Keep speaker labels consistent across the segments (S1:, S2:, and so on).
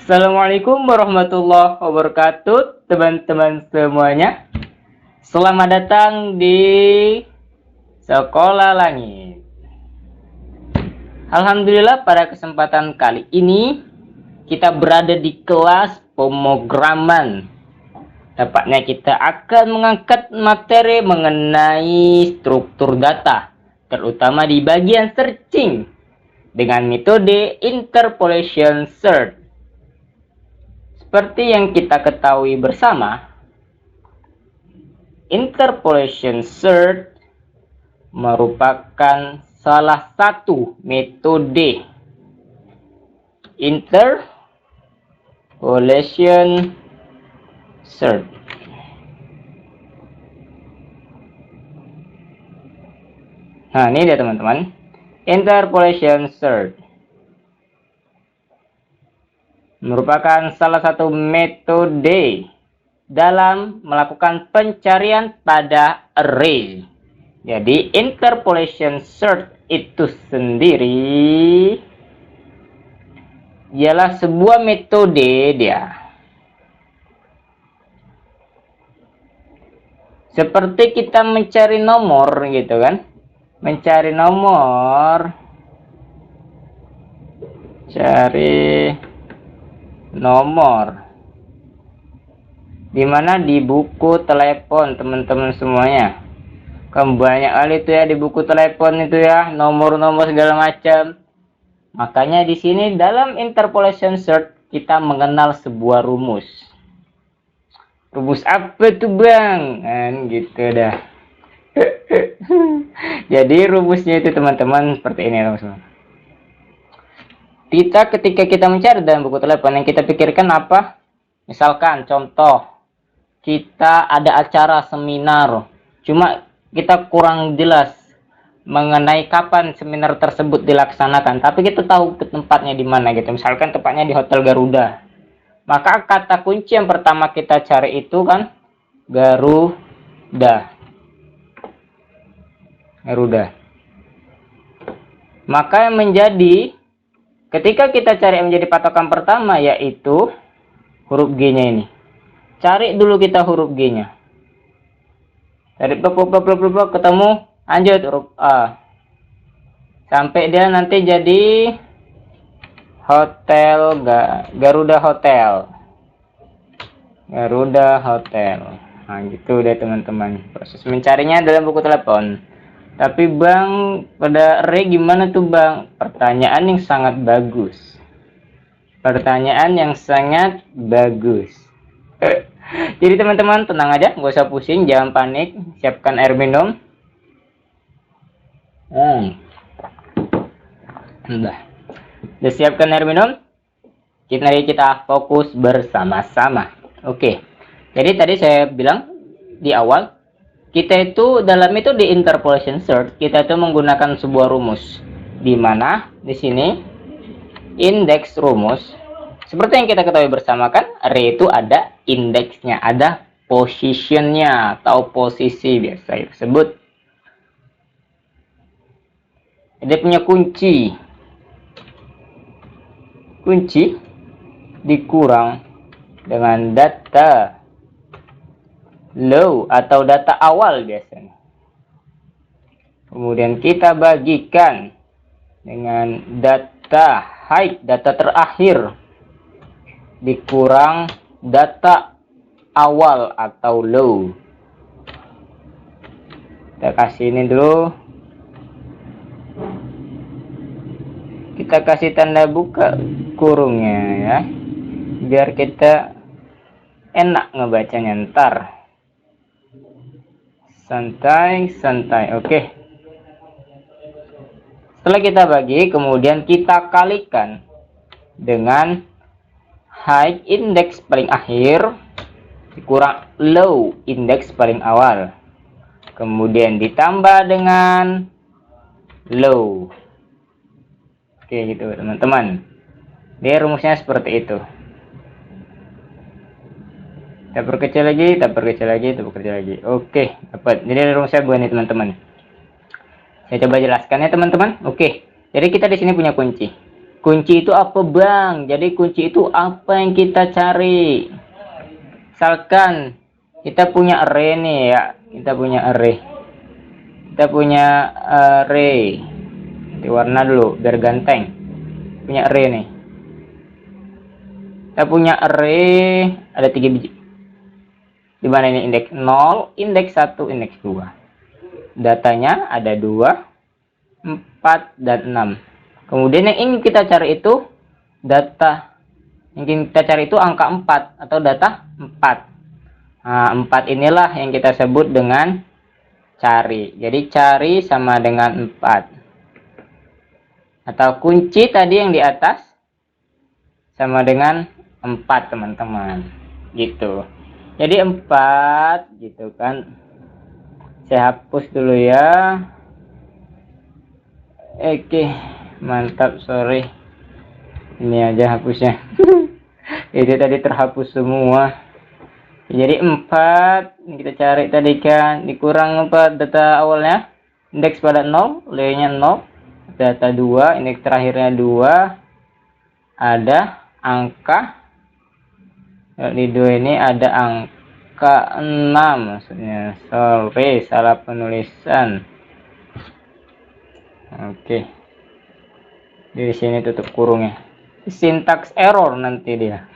S1: Assalamualaikum warahmatullahi wabarakatuh, teman-teman semuanya. Selamat datang di Sekolah Langit. Alhamdulillah, pada kesempatan kali ini kita berada di kelas pemrograman. Tepatnya kita akan mengangkat materi mengenai struktur data, terutama di bagian searching dengan metode interpolation search. Seperti yang kita ketahui bersama, interpolation search merupakan salah satu metode interpolation search. Nah, ini dia teman-teman, interpolation search merupakan salah satu metode dalam melakukan pencarian pada array. Jadi interpolation search itu sendiri ialah sebuah metode dia. Seperti kita mencari nomor gitu kan. Mencari nomor, dimana di buku telepon teman-teman semuanya kan banyak kali itu ya, di buku telepon itu ya, nomor-nomor segala macam. Makanya di sini dalam interpolation search kita mengenal sebuah rumus. Rumus apa tuh bang? Kan gitu dah. Jadi rumusnya itu teman-teman seperti ini teman-teman. Ketika kita mencari dalam buku telepon, yang kita pikirkan apa? Misalkan contoh, kita ada acara seminar, cuma kita kurang jelas mengenai kapan seminar tersebut dilaksanakan, tapi kita tahu ke tempatnya di mana gitu. Misalkan tempatnya di Hotel Garuda. Maka kata kunci yang pertama kita cari itu kan Garuda. Maka yang menjadi ketika kita cari yang menjadi patokan pertama yaitu huruf G-nya ini. Cari dulu kita huruf G-nya. Cari ketemu, lanjut huruf A. Sampai dia nanti jadi hotel Garuda Hotel. Nah, gitu deh teman-teman. Proses mencarinya dalam buku telepon. Tapi bang, pada array gimana tuh bang? Pertanyaan yang sangat bagus. Jadi teman-teman tenang aja, nggak usah pusing, jangan panik. Siapkan air minum. Udah siapkan air minum. Kita fokus bersama-sama. Oke. Jadi tadi saya bilang di awal, kita itu dalam metode interpolation search, kita itu menggunakan sebuah rumus. Di mana di sini indeks rumus, seperti yang kita ketahui bersama kan, array itu ada indeksnya, ada positionnya atau posisi biasa disebut. Dia punya kunci dikurang dengan data low atau data awal biasanya. Kemudian kita bagikan dengan data high, data terakhir, dikurang data awal atau low. Kita kasih ini dulu. Kita kasih tanda buka kurungnya ya. Biar kita enak ngebacanya ntar. Santai. Oke. Setelah kita bagi, kemudian kita kalikan dengan high index paling akhir dikurang low index paling awal. Kemudian ditambah dengan low. Oke gitu teman-teman. Dia rumusnya seperti itu. Kita perkecil lagi. Oke, dapat. Jadi rumusnya begini teman-teman. Saya coba jelaskan ya teman-teman. Oke. Jadi kita di sini punya kunci. Kunci itu apa bang? Jadi kunci itu apa yang kita cari? Misalkan kita punya array nih ya, kita punya array. Ganti warna dulu biar ganteng. Punya array nih. Kita punya array ada 3 biji. Di mana ini indeks 0, indeks 1, indeks 2. Datanya ada 2, 4 dan 6. Kemudian yang ingin kita cari itu angka 4 atau data 4. Nah, 4 inilah yang kita sebut dengan cari. Jadi cari sama dengan 4. Atau kunci tadi yang di atas sama dengan 4, teman-teman. Gitu. Jadi 4 gitu kan. Saya hapus dulu ya. Oke, mantap, sorry. Ini aja hapusnya. Itu tadi terhapus semua. Jadi 4 kita cari tadi kan, dikurang 4 data awalnya, indeks pada 0, nilainya 0, data 2, indeks terakhirnya 2, ada angka di 2 ini ada angka 6 maksudnya. Sorry, salah penulisan. Oke. Di sini tutup kurungnya. Sintaks error nanti dia.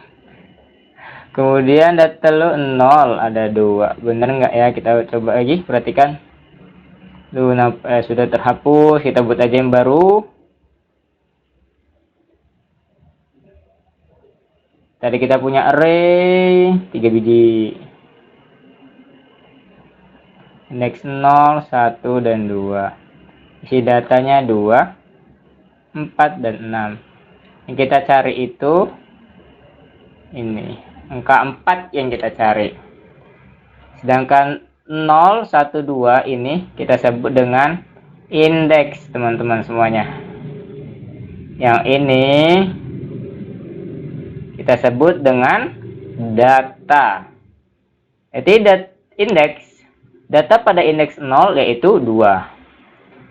S1: Kemudian data lo 0 ada 2. Bener nggak ya? Kita coba lagi, perhatikan. Sudah terhapus, kita buat aja yang baru. Tadi kita punya array 3 biji. Indeks 0, 1 dan 2. Isi datanya 2, 4 dan 6. Yang kita cari itu ini, angka 4 yang kita cari. Sedangkan 0, 1, 2 ini kita sebut dengan indeks, teman-teman semuanya. Yang ini kita sebut dengan data. Jadi indeks, data pada indeks 0 yaitu 2.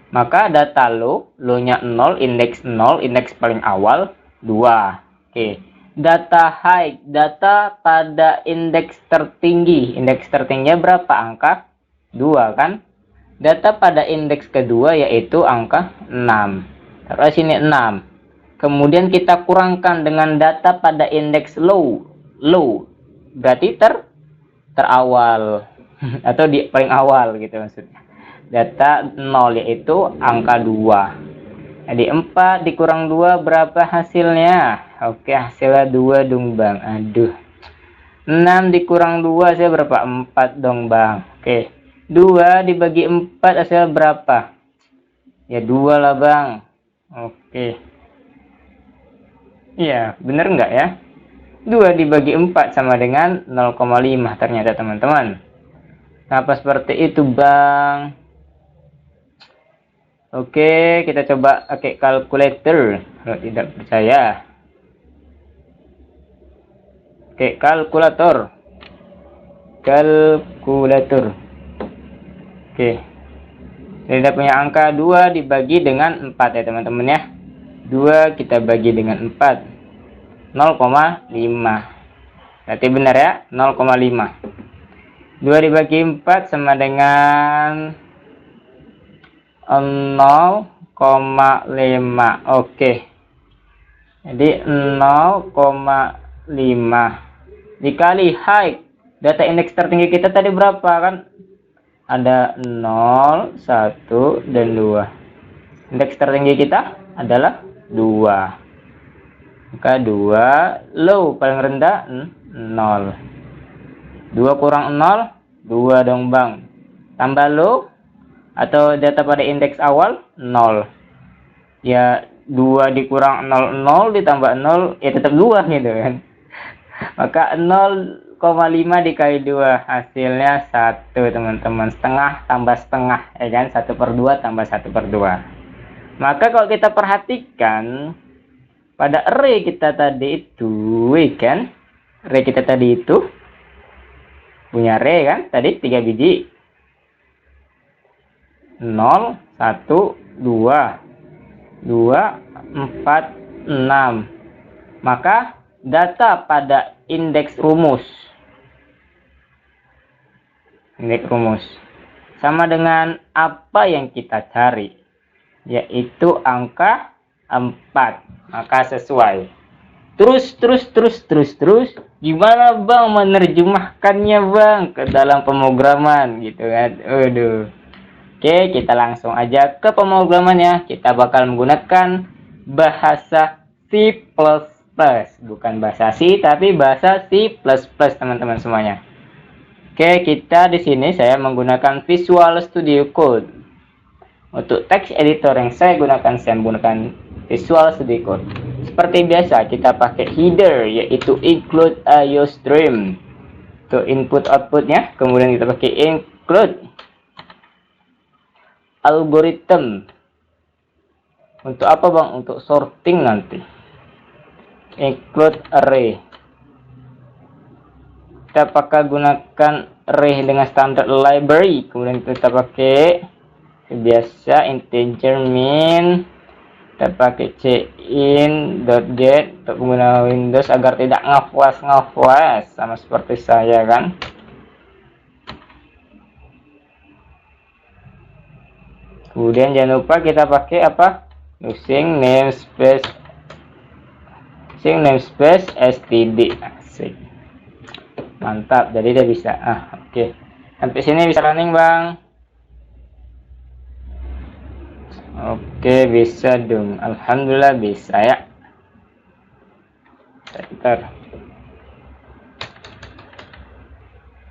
S1: Maka data lo-nya 0, indeks 0, indeks paling awal 2. Oke. Data high, data pada indeks tertinggi. Indeks tertingginya berapa? Angka 2 kan? Data pada indeks kedua yaitu angka 6. Taruh sini 6. Kemudian kita kurangkan dengan data pada indeks low. Low berarti terawal atau di paling awal gitu maksudnya. Data 0 yaitu angka 2. Jadi 4 dikurang 2 berapa hasilnya? Oke, hasilnya 2 dong bang. Aduh. 6 dikurang 2 hasilnya berapa? 4 dong bang. Oke. 2 dibagi 4 hasilnya berapa? Ya 2 lah bang. Oke. Iya, bener nggak ya? 2 dibagi 4 sama dengan 0,5 ternyata teman-teman. Kenapa seperti itu bang? Oke, kita coba pakai kalkulator kalau tidak percaya. Oke, kalkulator. Oke. Kita punya angka 2 dibagi dengan 4 ya teman-teman ya. 2 kita bagi dengan 4. 0,5. Berarti benar ya, 0,5. 2 dibagi 4 sama dengan 0,5. Oke. Jadi 0,5 dikali height. Data indeks tertinggi kita tadi berapa kan? Ada 0, 1 dan 2. Indeks tertinggi kita adalah 2. Maka 2 low paling rendah 0. 2 kurang 0, 2 dong bang. Tambah low atau data pada indeks awal 0. Ya 2 dikurang 0, 0 ditambah 0 ya tetap 2 gitu kan. Maka 0,5 dikali 2 hasilnya 1 teman-teman. Setengah tambah setengah ya kan, 1/2 tambah 1/2. Maka kalau kita perhatikan pada array kita tadi itu kan, array kita tadi itu punya array kan tadi 3 biji, 0, 1, 2, 2, 4, 6. Maka data pada indeks rumus sama dengan apa yang kita cari, yaitu angka 4. Maka sesuai. Terus gimana Bang menerjemahkannya Bang ke dalam pemrograman gitu kan. Aduh. Oke, kita langsung aja ke pemrogramannya. Kita bakal menggunakan bahasa C++, bukan bahasa C tapi bahasa C++, teman-teman semuanya. Oke, kita di sini saya menggunakan Visual Studio Code. Untuk text editor yang saya menggunakan Visual Studio Code. Seperti biasa, kita pakai header, yaitu include IOStream untuk input outputnya. Kemudian kita pakai include algorithm. Untuk apa Bang? Untuk sorting nanti. Include array. Kita pakai gunakan array dengan standar library. Kemudian kita pakai biasa integer min. Kita pakai cin.get untuk pengguna Windows agar tidak ngafwas sama seperti saya kan. Kemudian jangan lupa kita pakai apa? Using namespace std. Asik. Mantap, jadi udah bisa. Oke. Sampai sini bisa running Bang. Oke, bisa dong. Alhamdulillah bisa ya. Sebentar.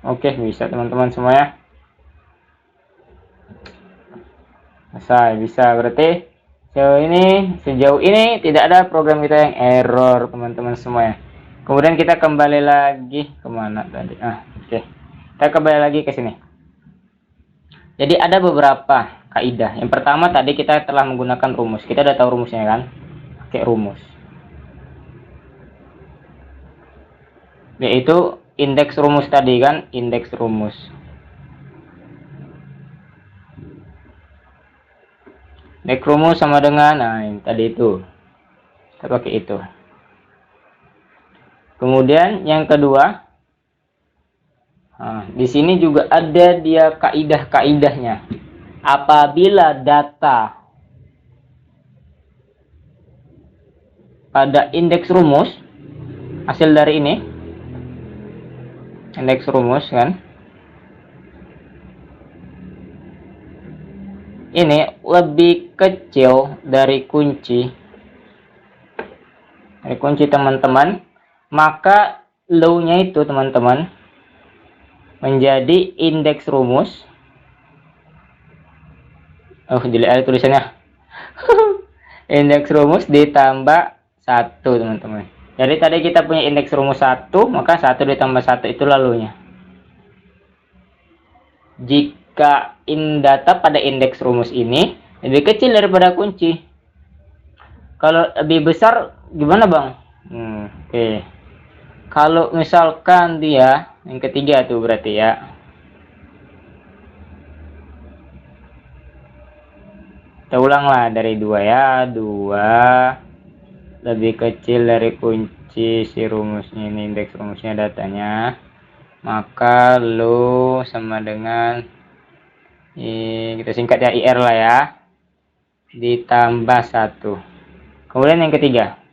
S1: Oke, bisa teman-teman semuanya. Bisa berarti sejauh ini tidak ada program kita yang error teman-teman semuanya. Kemudian kita kembali lagi kemana tadi? Oke. Kita kembali lagi ke sini. Jadi ada beberapa kaidah. Yang pertama tadi kita telah menggunakan rumus. Kita udah tahu rumusnya kan? Pakai rumus. Yaitu indeks rumus tadi kan? Indeks rumus. Indeks rumus sama dengan ini tadi itu. Kita pakai itu. Kemudian yang kedua, di sini juga ada dia kaidah-kaidahnya. Apabila data pada indeks rumus, hasil dari ini, indeks rumus kan, ini lebih kecil dari kunci teman-teman, maka low-nya itu teman-teman menjadi indeks rumus. Jelek ada tulisannya. Indeks rumus ditambah 1 teman-teman. Jadi tadi kita punya indeks rumus 1, maka 1 ditambah 1 itu lalunya. Jika data pada indeks rumus ini lebih kecil daripada kunci, kalau lebih besar gimana Bang? Oke. Kalau misalkan dia yang ketiga tuh berarti ya. Kita ulanglah dari 2 ya. 2 lebih kecil dari kunci si rumusnya ini, indeks rumusnya datanya. Maka lo sama dengan kita singkat ya IR lah ya. Ditambah 1. Kemudian yang ketiga,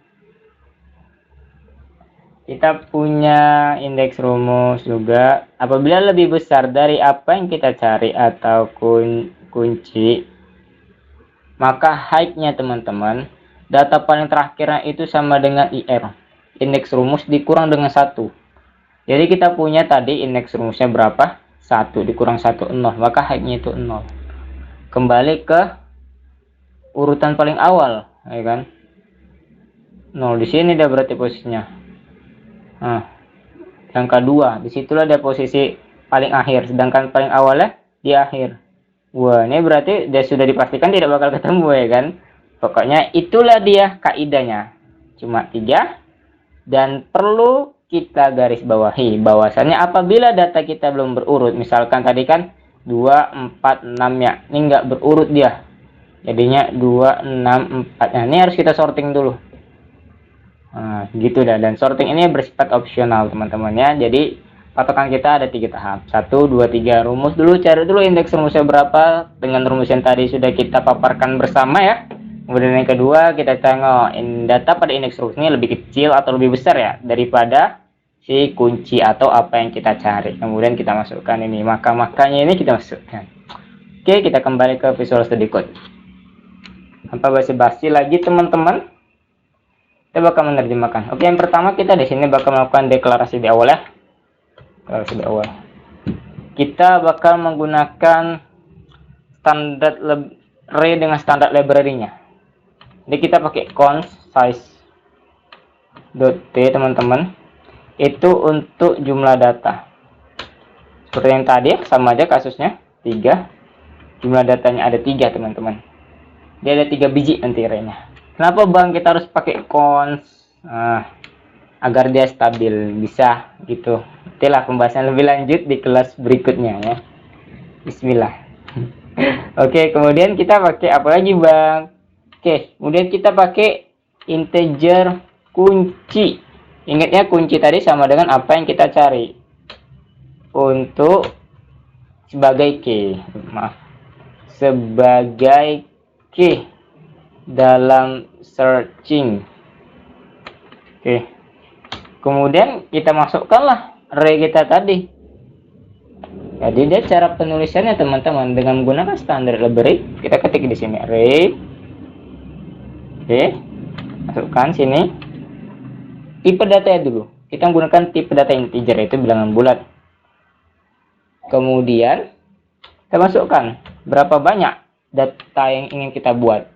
S1: kita punya indeks rumus juga. Apabila lebih besar dari apa yang kita cari atau kunci, maka height-nya teman-teman, data paling terakhirnya itu sama dengan IR. Indeks rumus dikurang dengan 1. Jadi kita punya tadi indeks rumusnya berapa? 1 dikurang 1, 0. Maka height-nya itu 0. Kembali ke urutan paling awal, ya kan? 0 di sini dia berarti posisinya. Yang kedua, disitulah dia posisi paling akhir, sedangkan paling awalnya di akhir. Wah, ini berarti dia sudah dipastikan tidak bakal ketemu ya kan? Pokoknya itulah dia kaidahnya. Cuma 3 dan perlu kita garis bawahi bahwasannya apabila data kita belum berurut, misalkan tadi kan 2, 4, 6 ya, ini nggak berurut dia. Jadinya 2, 6, 4. Nah, ini harus kita sorting dulu. Nah, gitu dah. Dan sorting ini bersifat opsional teman-teman ya. Jadi patokan kita ada 3 tahap. 1, 2, 3. Rumus dulu, cari dulu indeks rumusnya berapa. Dengan rumus yang tadi sudah kita paparkan bersama ya. Kemudian yang kedua, kita tengok data pada indeks rumus ini lebih kecil atau lebih besar ya daripada si kunci atau apa yang kita cari. Kemudian kita masukkan ini, makanya ini kita masukkan. Oke, kita kembali ke Visual Studio Code. Tanpa basi-basi lagi teman-teman, kita bakal menerjemahkan. Oke, yang pertama kita di sini bakal melakukan deklarasi di awal ya. Deklarasi di awal. Kita bakal menggunakan standar array dengan standar library-nya. Jadi kita pakai const size.t teman-teman. Itu untuk jumlah data. Seperti yang tadi sama aja kasusnya 3. Jumlah datanya ada 3 teman-teman. Dia ada 3 biji nanti array-nya. Kenapa bang kita harus pakai const? Agar dia stabil, bisa gitu. Itulah pembahasan lebih lanjut di kelas berikutnya ya. Bismillah. Oke, kemudian kita pakai apa lagi bang? Oke, kemudian kita pakai integer kunci. Ingatnya kunci tadi sama dengan apa yang kita cari. Untuk sebagai key, sebagai key dalam searching. Oke. Kemudian kita masukkanlah array kita tadi. Jadi dia cara penulisannya teman-teman dengan menggunakan standar library. Kita ketik di sini array. Oke, masukkan sini tipe data dulu. Kita menggunakan tipe data integer, itu bilangan bulat. Kemudian kita masukkan berapa banyak data yang ingin kita buat.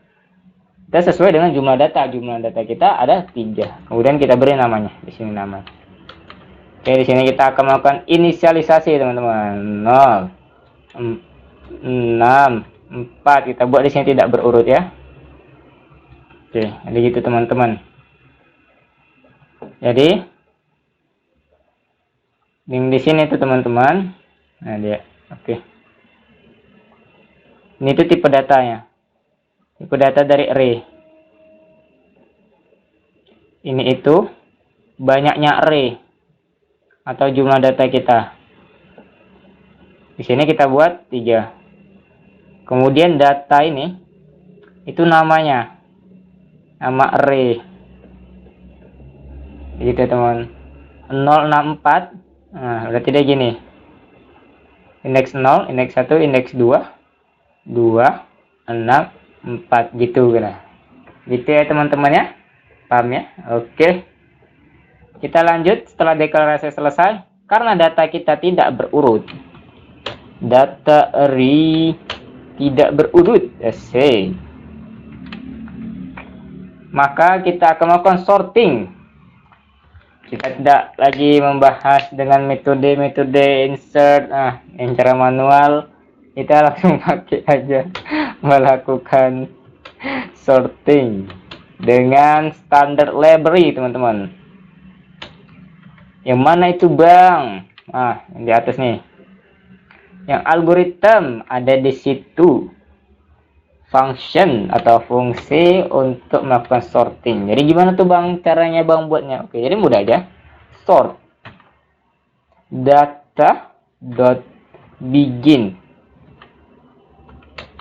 S1: Kita sesuai dengan jumlah data. Jumlah data kita ada 3. Kemudian kita beri namanya di sini nama. Oke, di sini kita akan melakukan inisialisasi teman-teman. 0, 6, 4. Kita buat di sini tidak berurut ya. Oke, jadi gitu teman-teman. Jadi di sini tuh teman-teman. Nah dia, oke. Ini tuh tipe datanya. Tipe data dari array. Ini itu banyaknya array atau jumlah data kita. Di sini kita buat 3. Kemudian data ini itu namanya. Nama array. Gitu teman. 064. Nah, berarti dia gini. Indeks 0, indeks 1, indeks 2, 2, 6, 4 gitu kan. Gitu ya teman-teman ya. Paham ya? Oke. Kita lanjut setelah deklarasi selesai. Karena data kita tidak berurut. Data array tidak berurut. Asik. Maka kita akan melakukan sorting. Kita tidak lagi membahas dengan metode insert, yang cara manual. Kita langsung pakai aja melakukan sorting dengan standar library teman-teman. Yang mana itu bang? Yang di atas nih. Yang algoritma ada di situ. Function atau fungsi untuk melakukan sorting. Jadi gimana tuh bang caranya bang buatnya? Oke, jadi mudah aja. Sort data dot begin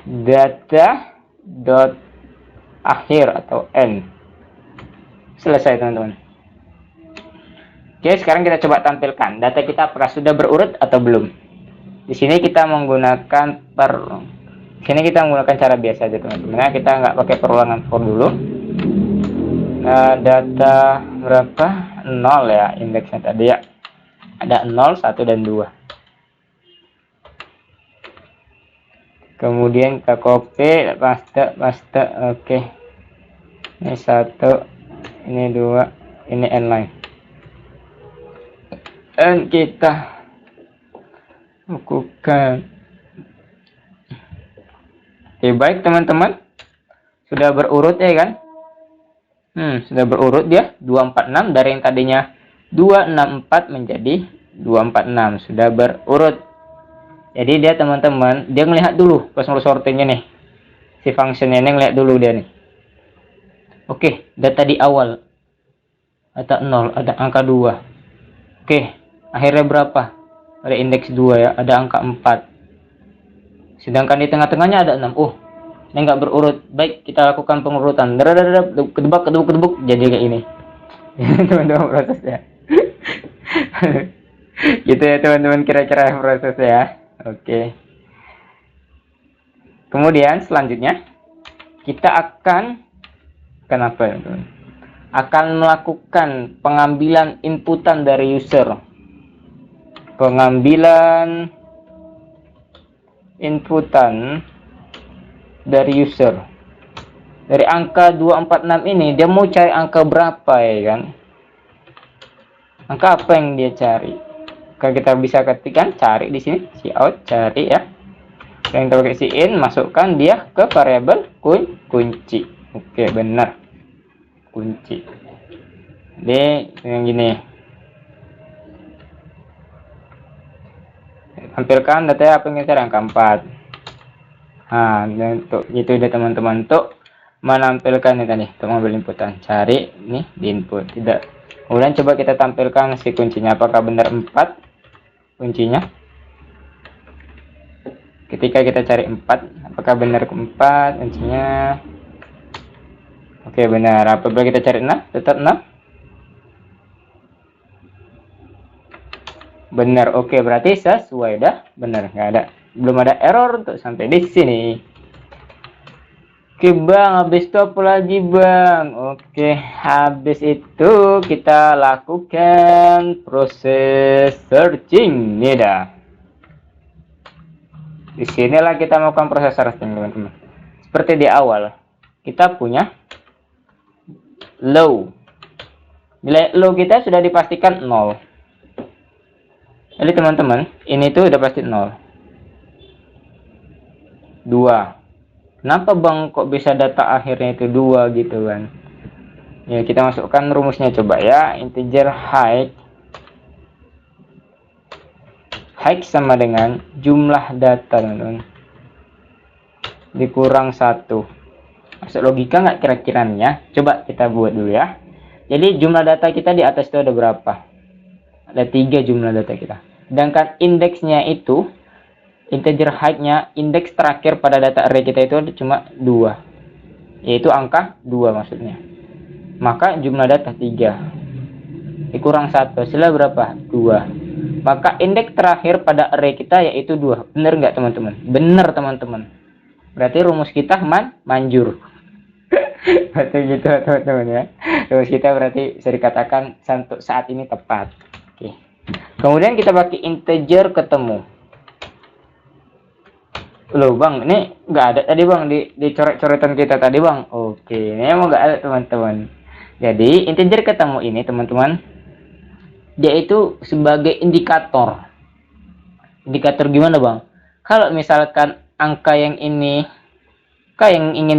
S1: data dot akhir atau end. Selesai teman-teman. Oke, sekarang kita coba tampilkan data kita apakah sudah berurut atau belum. Di sini kita menggunakan sini kita menggunakan cara biasa aja teman-teman. Kita nggak pakai perulangan for dulu. Data berapa? 0 ya indeksnya tadi ya. Ada 0, 1 dan 2. Kemudian kita copy, paste. Oke. Ini 1, ini 2, ini inline. Dan kita lakukan. Oke, baik teman-teman. Sudah berurut ya kan? Sudah berurut dia 246 dari yang tadinya 264 menjadi 246. Sudah berurut. Jadi dia teman-teman, dia ngelihat dulu pas ngurus sortingnya nih. Si functionnya ini ngelihat dulu dia nih. Oke, data di awal. ada 0, ada angka 2. Oke, akhirnya berapa? Ada indeks 2 ya, ada angka 4. Sedangkan di tengah-tengahnya ada 6. Ini nggak berurut. Baik, kita lakukan pengurutan. Kedebuk, jadi kayak ini. Teman-teman prosesnya. Gitu ya teman-teman, kira-kira prosesnya. Oke. Kemudian selanjutnya kita akan kenapa ya teman? Akan melakukan pengambilan inputan dari user. Pengambilan inputan dari user. Dari angka 246 ini dia mau cari angka berapa ya kan? Angka apa yang dia cari? Kalau kita bisa ketikkan cari di sini, cout cari ya. Yang kita pakai in, masukkan dia ke variabel kunci. Oke, benar. Kunci. Jadi yang gini. Tampilkan data apa yang kita cari, angka 4. Nah, untuk itu udah teman-teman, untuk menampilkan ini tadi, untuk mengambil inputan. Cari nih di input, tidak. Kemudian coba kita tampilkan si kuncinya, apakah benar 4 kuncinya. Ketika kita cari 4, apakah benar 4 kuncinya? Oke, benar. Apabila kita cari 6, tetap 6. Benar. Oke, berarti sesuai, dah benar, nggak ada, belum ada error untuk sampai di sini. Oke bang, habis itu apa lagi bang? Oke, habis itu kita lakukan proses searching nih dah. Di sinilah kita melakukan proses searching teman-teman. Seperti di awal, kita punya low. Nilai low kita sudah dipastikan 0. Jadi teman-teman, ini tuh udah pasti 0. 2. Kenapa bang kok bisa data akhirnya itu 2 gitu kan? Ya, kita masukkan rumusnya coba ya. Integer height sama dengan jumlah data teman-teman dikurang 1. Masuk logika nggak kira-kiranya? Coba kita buat dulu ya. Jadi jumlah data kita di atas itu ada berapa? Ada 3 jumlah data kita. Sedangkan indeksnya itu, integer height-nya, indeks terakhir pada data array kita itu ada cuma 2. Yaitu angka 2 maksudnya. Maka jumlah data 3. Dikurang 1. Sila berapa? 2. Maka indeks terakhir pada array kita yaitu 2. Benar nggak teman-teman? Benar teman-teman. Berarti rumus kita manjur. Berarti gitu teman-teman ya. Rumus kita berarti bisa dikatakan untuk saat ini tepat. Oke. Kemudian kita pakai integer ketemu. Loh bang, ini nggak ada tadi bang di coret-coretan kita tadi bang. Oke, ini emang nggak ada teman-teman. Jadi integer ketemu ini teman-teman, dia itu sebagai indikator. Indikator gimana bang? Kalau misalkan angka yang ingin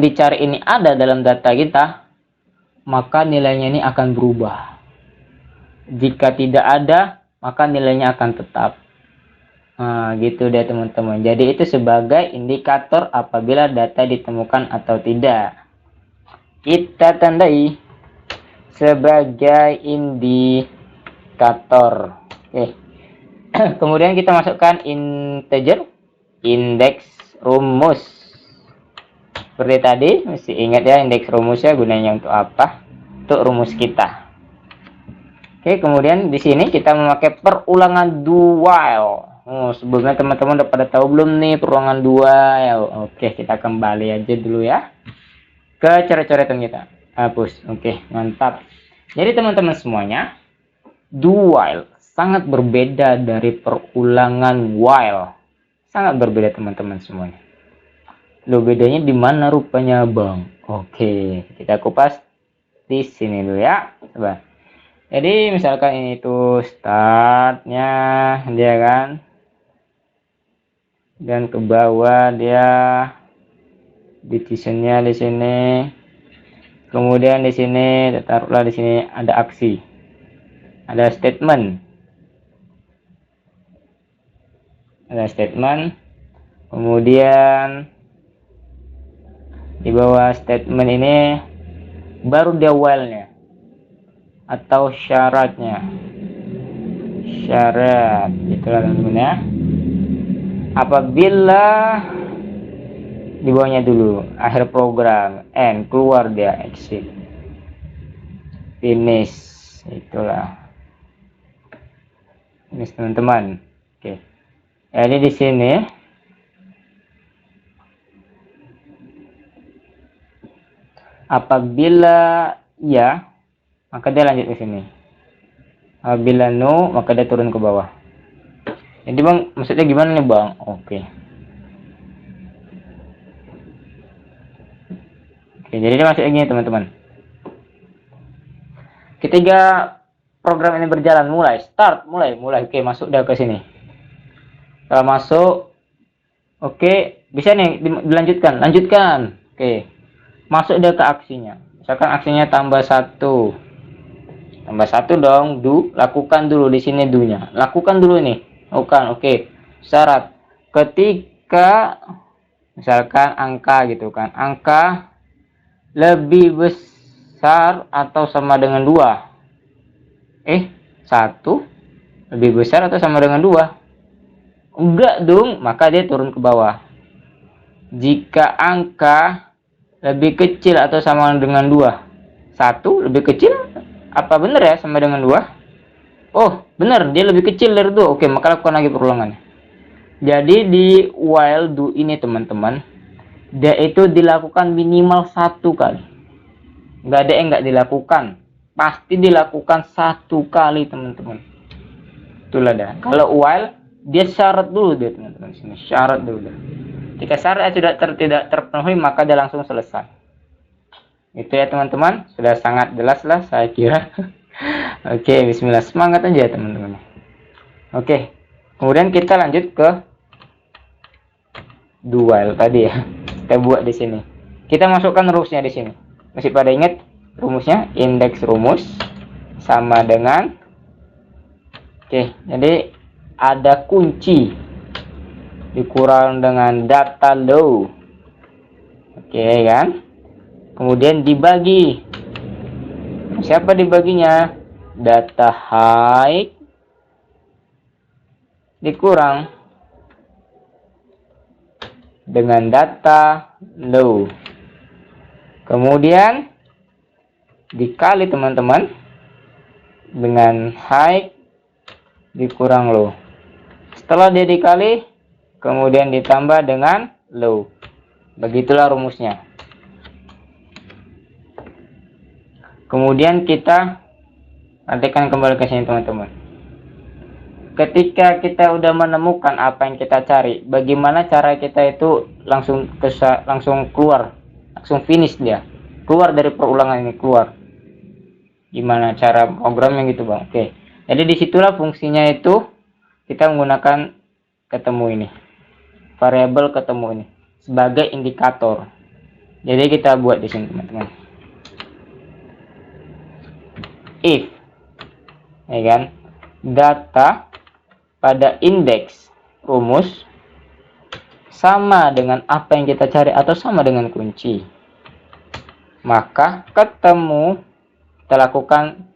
S1: dicari ini ada dalam data kita, maka nilainya ini akan berubah. Jika tidak ada, maka nilainya akan tetap. Nah, gitu deh teman-teman. Jadi itu sebagai indikator apabila data ditemukan atau tidak. Kita tandai sebagai indikator. Oke. Kemudian kita masukkan integer, indeks rumus. Seperti tadi, mesti ingat ya indeks rumusnya gunanya untuk apa? Untuk rumus kita. Oke, kemudian di sini kita memakai perulangan do while. Sebelumnya teman-teman udah pada tahu belum nih perulangan do while? Oke, kita kembali aja dulu ya ke coret-coretan kita. Hapus. Oke, mantap. Jadi teman-teman semuanya, do while sangat berbeda dari perulangan while. Sangat berbeda teman-teman semuanya. Loh, bedanya di mana rupanya bang? Oke, kita kupas di sini dulu ya. Coba. Jadi misalkan ini tuh startnya dia kan, dan ke bawah dia decisionnya di sini. Kemudian di sini taruhlah di sini ada aksi, ada statement, kemudian di bawah statement ini baru dia while-nya. atau syaratnya. Syarat itulah teman-teman ya. Apabila di bawahnya dulu akhir program, end, keluar dia, exit, finish, itulah ini teman-teman. Oke, jadi di sini apabila ya, maka dia lanjut ke sini. Apabila no, maka dia turun ke bawah. Jadi bang, maksudnya gimana nih bang? Oke. Oke, jadi dia masuk gini teman-teman. Ketika program ini berjalan, mulai start, mulai. Oke, masuk dah ke sini. Setelah masuk, oke, bisa nih dilanjutkan, lanjutkan. Oke, masuk dah ke aksinya. Misalkan aksinya tambah 1. Tambah 1 dong, lakukan dulu di sini do-nya. Lakukan dulu nih. Oke. Syarat ketika misalkan angka gitu kan. Angka lebih besar atau sama dengan 2. 1 lebih besar atau sama dengan 2? Enggak dong, maka dia turun ke bawah. Jika angka lebih kecil atau sama dengan 2, 1 lebih kecil, apa benar ya sama dengan 2? Oh, benar, dia lebih kecil dari 2. Oke, maka lakukan lagi perulangan. Jadi di while do ini teman-teman, dia itu dilakukan minimal 1 kali. Nggak ada yang nggak dilakukan. Pasti dilakukan 1 kali teman-teman. Itulah dah. Kalau while, dia syarat dulu dia teman-teman. Sini syarat dulu. Jika syarat tidak terpenuhi, maka dia langsung selesai. Itu ya teman-teman, sudah sangat jelas lah saya kira. Oke, bismillah, semangat aja teman-teman. Oke, kemudian kita lanjut ke do while tadi ya. Kita buat di sini. Kita masukkan rumusnya di sini. Masih pada ingat rumusnya? Indeks rumus sama dengan, oke, jadi ada kunci dikurang dengan data low. Oke kan? Kemudian dibagi. Siapa dibaginya? Data high dikurang dengan data low. Kemudian dikali teman-teman dengan high dikurang low. Setelah dia dikali, kemudian ditambah dengan low. Begitulah rumusnya. Kemudian kita nantikan kembali ke sini teman-teman. Ketika kita udah menemukan apa yang kita cari, bagaimana cara kita itu langsung keluar, langsung finish dia, keluar dari perulangan ini, keluar. Gimana cara programnya gitu bang? Oke, jadi disitulah fungsinya itu kita menggunakan ketemu ini, variabel ketemu ini sebagai indikator. Jadi kita buat di sini teman-teman. If, ya kan, data pada indeks rumus sama dengan apa yang kita cari atau sama dengan kunci, maka ketemu, kita lakukan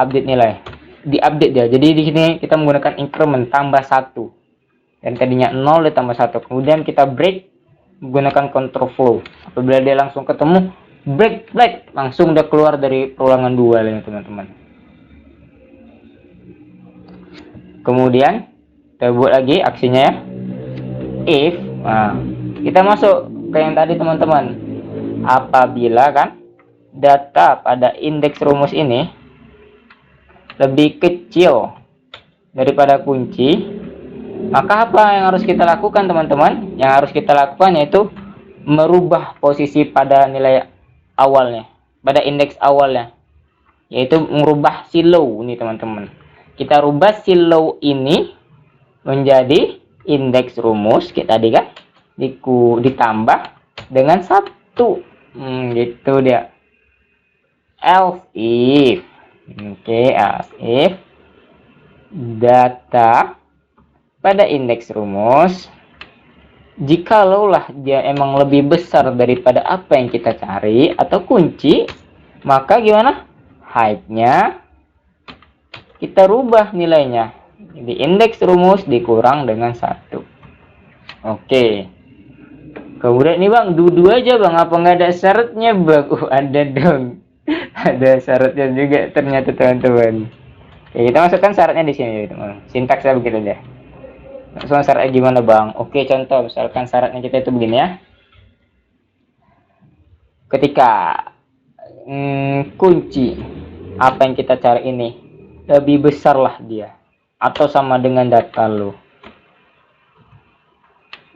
S1: update nilai, diupdate dia. Jadi di sini kita menggunakan increment tambah 1, dan tadinya 0 ditambah 1. Kemudian kita break menggunakan control flow. Apabila dia langsung ketemu, break, langsung udah keluar dari perulangan 2 ini teman-teman. Kemudian kita buat lagi aksinya ya. If, nah, kita masuk ke yang tadi teman-teman. Apabila kan data pada indeks rumus ini lebih kecil daripada kunci, maka apa yang harus kita lakukan teman-teman? Yang harus kita lakukan yaitu merubah posisi pada nilai awalnya, pada indeks awalnya, yaitu merubah si low ini teman-teman. Kita rubah si low ini menjadi indeks rumus kita tadi kan, ditambah dengan 1. Gitu dia. Else if, else if data pada indeks rumus, jikalau dia emang lebih besar daripada apa yang kita cari atau kunci, maka gimana? height-nya kita rubah nilainya. Jadi indeks rumus dikurang dengan 1. Oke. Kemudian ini bang, duduk aja bang, apa nggak ada syaratnya bang? Ada dong. Ada syaratnya juga ternyata teman-teman. Ya, kita masukkan syaratnya di sini teman. Sintaksnya begitu deh. Langsung syaratnya gimana bang? Oke, contoh misalkan syaratnya kita itu begini ya. Ketika kunci apa yang kita cari ini lebih besar lah dia atau sama dengan data lo.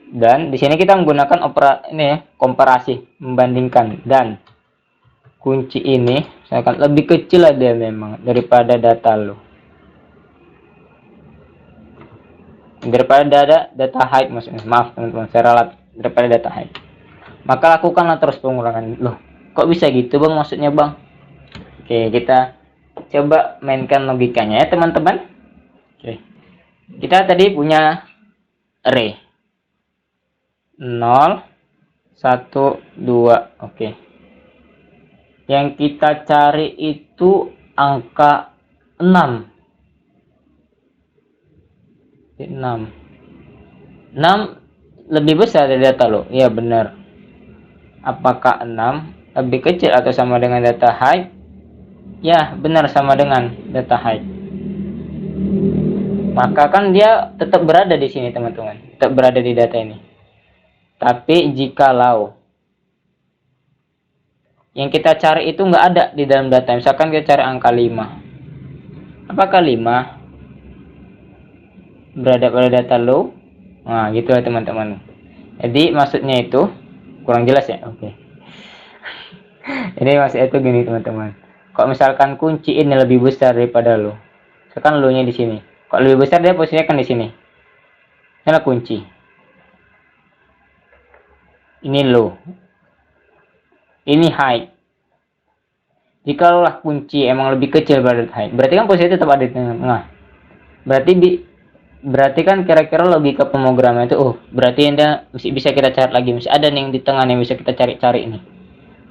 S1: Dan di sini kita menggunakan komparasi, membandingkan, dan kunci ini misalkan lebih kecil ada memang daripada data lo. Daripada data height maksudnya. Maaf teman-teman, saya ralat daripada data height. Maka lakukanlah terus pengurangan. Loh, kok bisa gitu bang maksudnya bang? Oke, kita coba mainkan logikanya ya teman-teman. Oke. Kita tadi punya array 0, 1, 2. Oke. Yang kita cari itu angka 6. 6 lebih besar dari data lo. Iya benar. Apakah 6 lebih kecil atau sama dengan data height? Ya, benar sama dengan data height. Maka kan dia tetap berada di sini teman-teman. Tetap berada di data ini. Tapi jikalau yang kita cari itu nggak ada di dalam data, misalkan kita cari angka 5. Apakah 5 berada pada data low? Nah, gitu ya teman-teman. Jadi maksudnya itu kurang jelas ya. Oke. Jadi maksudnya itu gini teman-teman. Kalau misalkan kunci ini lebih besar daripada lo, misalkan lo nya di sini. Kalau lebih besar dia posisinya kan di sini. Ini kunci. Ini low. Ini height. Jikalau kunci emang lebih kecil pada height, berarti kan posisi tetap ada di tengah. Berarti kan kira-kira logika pemrograman itu, berarti ada bisa kita cari lagi, masih ada nih yang di tengah yang bisa kita cari ini.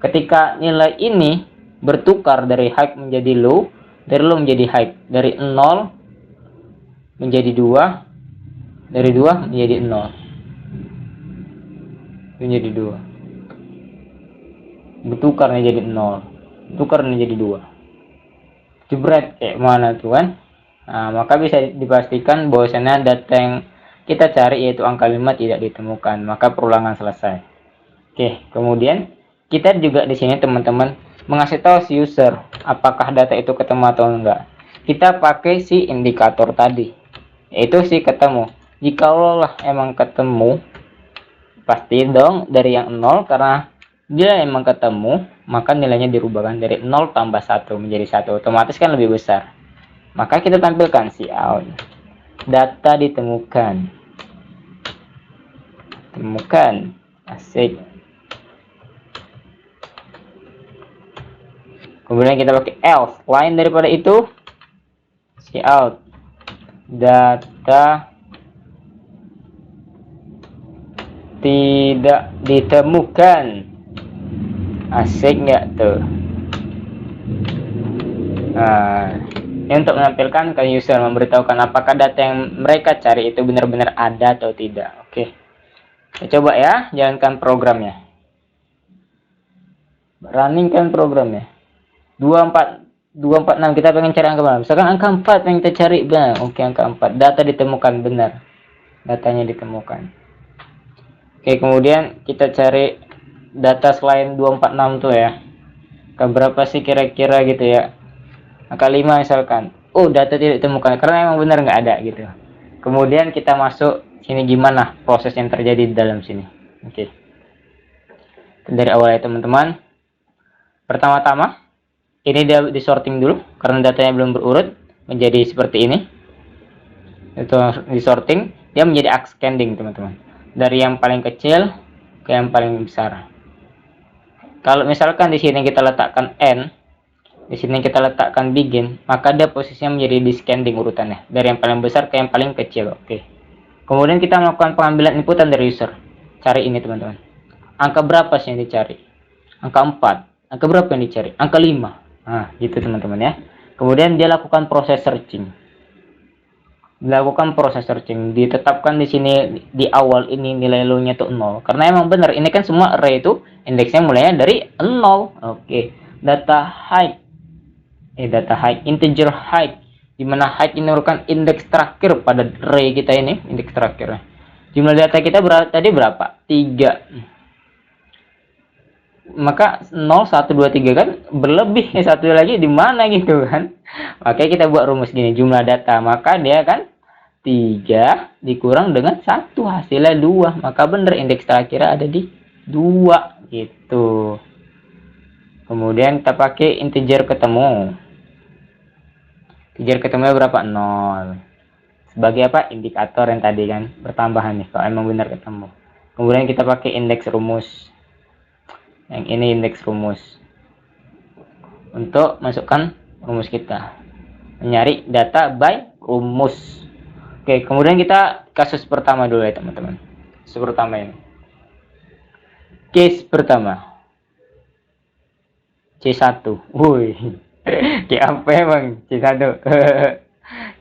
S1: Ketika nilai ini bertukar dari height menjadi low, dari low menjadi height, dari 0 menjadi 2, dari 2 menjadi 0, menjadi 2, bertukar menjadi 0, tukar menjadi 2, jebret kayak mana tuh kan. Nah, maka bisa dipastikan bahwasanya data yang kita cari yaitu angka 5 tidak ditemukan, maka perulangan selesai. Oke, kemudian kita juga di sini teman-teman mengasih tahu si user apakah data itu ketemu atau enggak. Kita pakai si indikator tadi, yaitu si ketemu. Jikalau lah emang ketemu, pasti dong dari yang 0, karena dia emang ketemu, maka nilainya dirubahkan dari 0 tambah 1 menjadi 1, otomatis kan lebih besar. Maka kita tampilkan si out. Data ditemukan. Asik. Kemudian kita pakai else. Lain daripada itu, si out. Data tidak ditemukan. Asik nggak tuh? Nah, ini untuk menampilkan ke user, memberitahukan apakah data yang mereka cari itu benar-benar ada atau tidak. Oke, kita coba ya, jalankan programnya. Runningkan programnya. 246 kita pengen cari angka berapa? Misalkan angka 4 yang kita cari, bang. Oke, angka 4. Data ditemukan, benar. Datanya ditemukan. Oke, kemudian kita cari data selain 246 tuh ya. Angka berapa sih kira-kira gitu ya? Angka 5 misalkan. Data tidak ditemukan karena emang benar nggak ada gitu. Kemudian kita masuk sini, gimana proses yang terjadi di dalam sini. Oke. Dari awal ya teman-teman. Pertama-tama ini dia disorting dulu karena datanya belum berurut menjadi seperti ini. Itu disorting, dia menjadi ascending teman-teman. Dari yang paling kecil ke yang paling besar. Kalau misalkan di sini kita letakkan n, di sini kita letakkan begin, maka dia posisinya menjadi descending urutannya dari yang paling besar ke yang paling kecil. Oke. Kemudian kita melakukan pengambilan inputan dari user. Cari ini teman-teman. Angka berapa sih yang dicari? Angka 4. Angka berapa yang dicari? Angka 5. Nah, gitu teman-teman ya. Kemudian dia lakukan proses searching. Dilakukan proses searching, ditetapkan di sini di awal ini nilai low-nya tuh 0. Karena emang benar, ini kan semua array itu indeksnya mulainya dari 0. Oke. Data height integer height, dimana height ini merupakan indeks terakhir pada array kita ini, indeks terakhir. Jumlah data kita tadi berapa? 3. Maka 0 1 2 3 kan berlebih satu lagi di mana gitu kan. Makanya kita buat rumus gini, jumlah data, maka dia kan 3 dikurang dengan 1 hasilnya 2. Maka bener indeks terakhir ada di 2 gitu. Kemudian kita pakai integer ketemu. Integer ketemunya berapa? 0. Sebagai apa? Indikator yang tadi kan bertambahan nih kalau emang benar ketemu. Kemudian kita pakai indeks rumus. Yang ini indeks rumus untuk masukkan rumus kita, mencari data by rumus. Oke, kemudian kita kasus pertama dulu ya teman-teman. Kasus pertama ini, case pertama C1. Woi, kayak apa emang C1?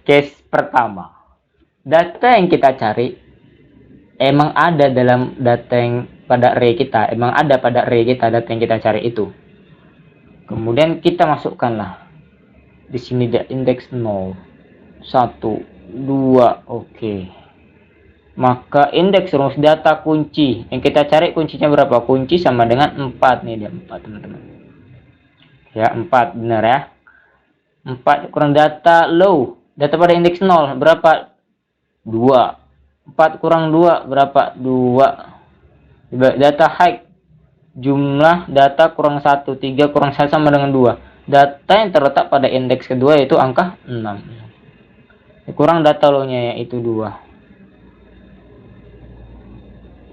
S1: Case pertama, data yang kita cari emang ada dalam data yang pada array kita, emang ada pada array kita data yang kita cari itu. Kemudian kita masukkanlah di sini dia indeks 0 1 2. Oke. Maka indeks rumus data kunci yang kita cari, kuncinya berapa? Kunci sama dengan 4 nih, dia 4 teman-teman. Ya, 4 benar ya. 4 kurang data low, data pada indeks 0 berapa? 2. 4 kurang 2 berapa? 2. Data height, jumlah data kurang 1, 3 kurang 1 sama dengan 2. Data yang terletak pada indeks kedua yaitu angka 6. Kurang data low-nya yaitu 2.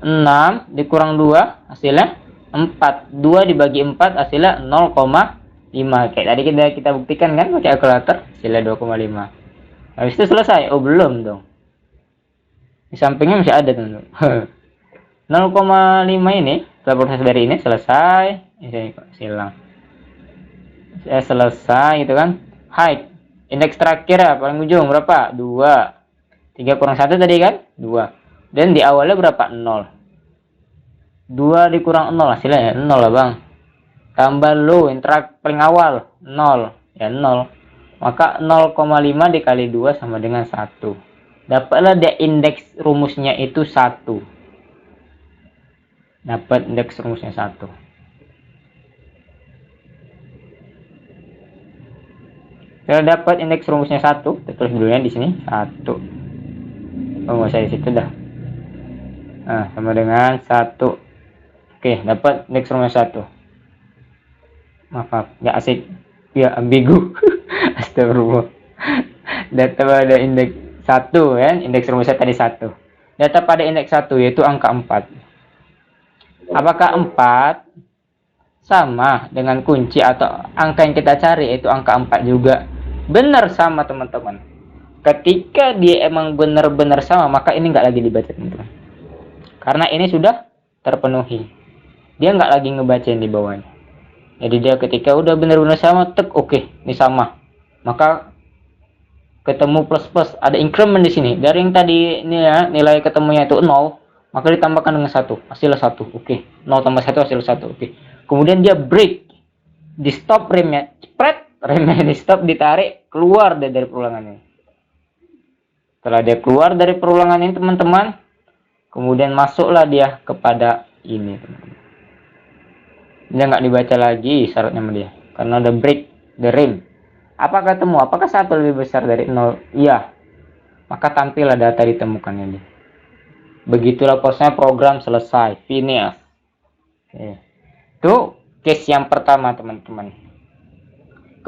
S1: 6 dikurang 2 hasilnya 4. 2 dibagi 4 hasilnya 0,5. Kayak tadi kita buktikan kan pakai kalkulator, hasilnya 2,5. Habis itu selesai? Oh, belum dong. Di sampingnya masih ada teman-teman. 0,5 ini setelah proses dari ini selesai, ini silang. Saya selesai gitu kan. Height, indeks terakhir ya, paling ujung berapa? 2. 3 kurang 1 tadi kan? 2. Dan di awalnya berapa? 0. 2 dikurang 0 hasilnya ya 0 lah bang. Tambah low yang paling awal 0 ya 0. Maka 0,5 dikali 2 sama dengan 1. Dapatlah dia indeks rumusnya itu 1. Dapat indeks rumusnya 1. Kalau dapat indeks rumusnya 1, kita tulis dulunya di sini 1. Oh, nggak usah di situ dah. Nah, sama dengan 1. Oke, dapat indeks rumusnya 1. Maaf, nggak asik. Ya, ambigu. Astagfirullah. Data pada indeks 1 ya, indeks rumusnya tadi 1. Data pada indeks 1 yaitu angka 4. Apakah 4 sama dengan kunci atau angka yang kita cari yaitu angka 4 juga? Benar sama teman-teman. Ketika dia emang benar-benar sama, maka ini nggak lagi dibaca teman-teman. Karena ini sudah terpenuhi. Dia nggak lagi ngebacain di bawahnya. Jadi dia ketika udah benar-benar sama, tek oke, ini sama. Maka ketemu plus, ada increment di sini. Dari yang tadi ini ya, nilai ketemunya itu 0. Maka ditambahkan dengan 1, hasilnya 1. Oke. 0 tambah 1 hasil 1. Oke. Kemudian dia break. Di stop remnya. Cepret. Remnya di stop, ditarik. Keluar dari perulangan ini. Setelah dia keluar dari perulangan ini teman-teman. Kemudian masuklah dia kepada ini teman-teman. Dia nggak dibaca lagi syaratnya sama dia. Karena ada break the rem. Apakah ketemu? Apakah 1 lebih besar dari 0? Iya. Maka tampillah data ditemukannya dia. Begitulah prosesnya, program selesai, finish. Oke. Itu case yang pertama teman-teman.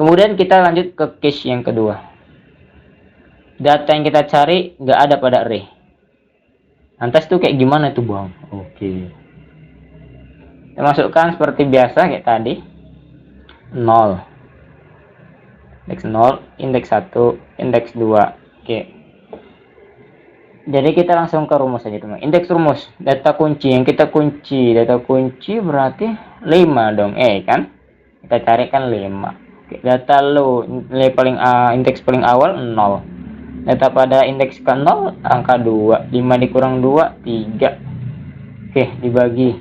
S1: Kemudian kita lanjut ke case yang kedua. Data yang kita cari nggak ada pada array. Lantas itu kayak gimana tuh bang? Oke. Kita masukkan seperti biasa kayak tadi. 0. Indeks 0, indeks 1, indeks 2. Oke. Jadi kita langsung ke rumus aja teman. Indeks rumus data kunci yang kita kunci, data kunci berarti 5 dong, kan? Kita cari kan 5. Data low, nilai paling indeks paling awal 0. Data pada indeks ke 0 angka 2. 5 dikurang 2 3. Oke, dibagi.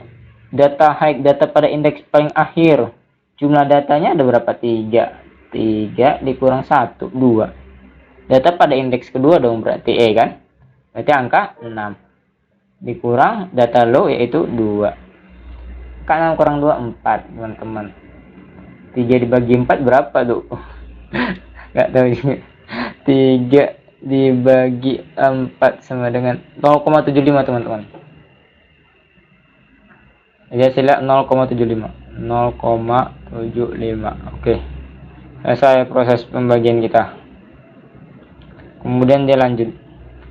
S1: Data high, data pada indeks paling akhir. Jumlah datanya ada berapa? 3. 3 dikurang 1 2. Data pada indeks kedua dong berarti kan? Berarti angka 6. Dikurang data low yaitu 2. Angka 6 kurang 2 4, teman-teman. 3 dibagi 4 berapa tuh? Nggak tahu juga. 3 dibagi 4 sama dengan 0,75 teman-teman. Ya sila 0,75. 0,75. Oke. Selesai proses pembagian kita. Kemudian dia lanjut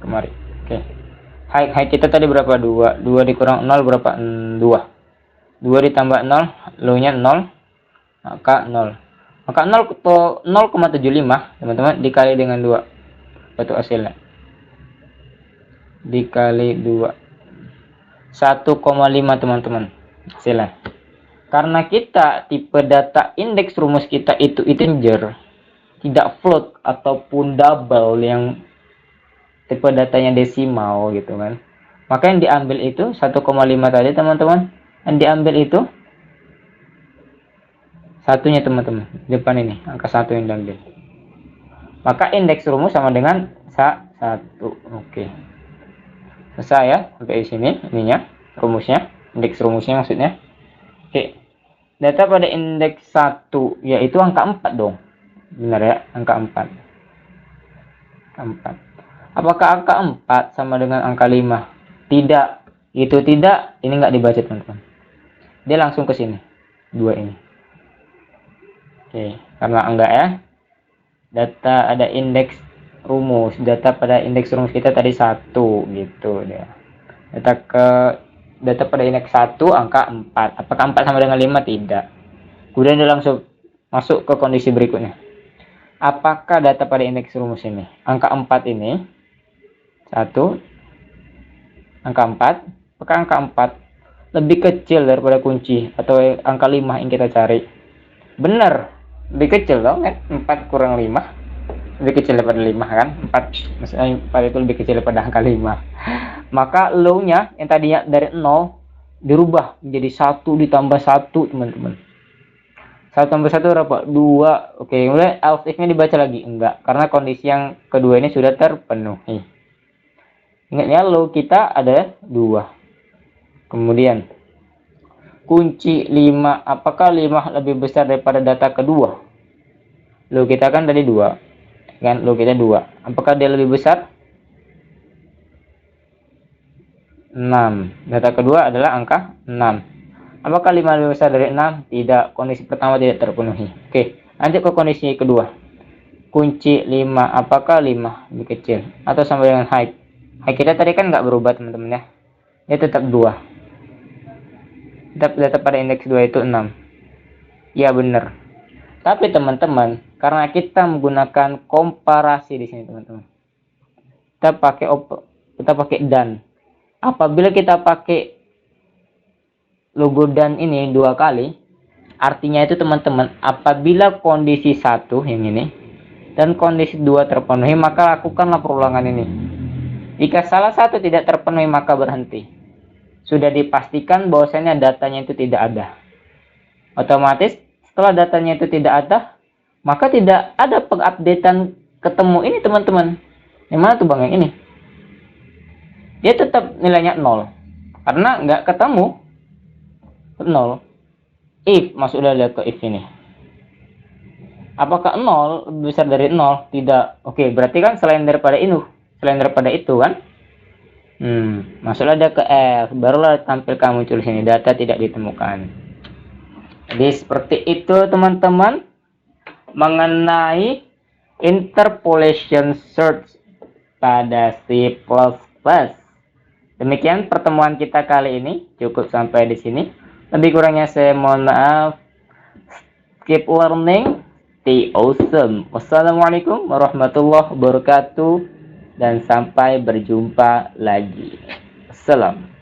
S1: kemari. Oke. High kita tadi berapa? 2. 2 dikurang 0 berapa? 2. 2 ditambah 0, low-nya 0. Maka 0. Maka 0,75 teman-teman dikali dengan 2. Itu hasilnya. Dikali 2. 1,5 teman-teman. Hasilnya. Karena kita tipe data indeks rumus kita itu integer, tidak float ataupun double yang tipe datanya desimal gitu kan. Maka yang diambil itu 1,5 tadi teman-teman. Yang diambil itu satunya teman-teman, depan ini angka 1 yang diambil. Maka indeks rumus sama dengan 1. Oke. Selesai ya sampai di sini ininya rumusnya, indeks rumusnya maksudnya. Oke. Data pada indeks 1 yaitu angka 4 dong. Benar ya, angka 4. 4. Apakah angka 4 sama dengan angka 5? Tidak. Itu tidak, ini enggak dibaca teman-teman. Dia langsung ke sini. 2 ini. Oke, karena enggak ya. Data ada indeks rumus. Data pada indeks rumus kita tadi 1 gitu dia. Data pada indeks 1 angka 4. Apakah 4 sama dengan 5? Tidak. Kemudian dia langsung masuk ke kondisi berikutnya. Apakah data pada indeks rumus ini? Angka 4 ini 1 angka 4. Apakah angka 4 lebih kecil daripada kunci atau angka 5 yang kita cari? Benar. Lebih kecil dong kan, 4 kurang 5 lebih kecil daripada 5 kan. 4 maksudnya 4 itu lebih kecil daripada angka 5. Maka low nya yang tadinya dari 0 dirubah menjadi 1 ditambah 1 teman-teman. 1 tambah 1 berapa? 2. Oke, kemudian else if nya dibaca lagi enggak, karena kondisi yang kedua ini sudah terpenuhi. Ingat ya, low kita ada 2. Kemudian kunci 5, apakah 5 lebih besar daripada data kedua? Low kita kan tadi 2 kan, low kita 2. Apakah dia lebih besar? 6. Data kedua adalah angka 6. Apakah 5 lebih besar dari 6? Tidak. Kondisi pertama tidak terpenuhi. Oke, lanjut ke kondisi kedua. Kunci 5, apakah 5 lebih kecil atau sama dengan high? High kita tadi kan nggak berubah teman-teman ya, dia tetap 2. Data pada indeks 2 itu 6. Ya benar. Tapi teman-teman, karena kita menggunakan komparasi di sini teman-teman, kita pakai dan. Apabila kita pakai logo dan ini 2 kali, artinya itu teman-teman, apabila kondisi 1 yang ini dan kondisi 2 terpenuhi, maka lakukanlah perulangan ini. Jika salah satu tidak terpenuhi, maka berhenti. Sudah dipastikan bahwasanya datanya itu tidak ada. Otomatis setelah datanya itu tidak ada, maka tidak ada pengupdatean ketemu ini teman-teman. Yang mana tuh bang yang ini? Dia tetap nilainya 0 karena nggak ketemu 0. If maksudnya lihat ke if ini. Apakah 0 lebih besar dari 0? Tidak. Oke, berarti kan selain daripada itu kan? Masuklah dia ke F, barulah tampilkan muncul sini data tidak ditemukan. Jadi seperti itu teman-teman mengenai interpolation search pada C++. Demikian pertemuan kita kali ini, cukup sampai di sini. Lebih kurangnya saya mohon maaf. Keep learning, stay awesome. Wassalamualaikum warahmatullahi wabarakatuh. Dan sampai berjumpa lagi. Salam.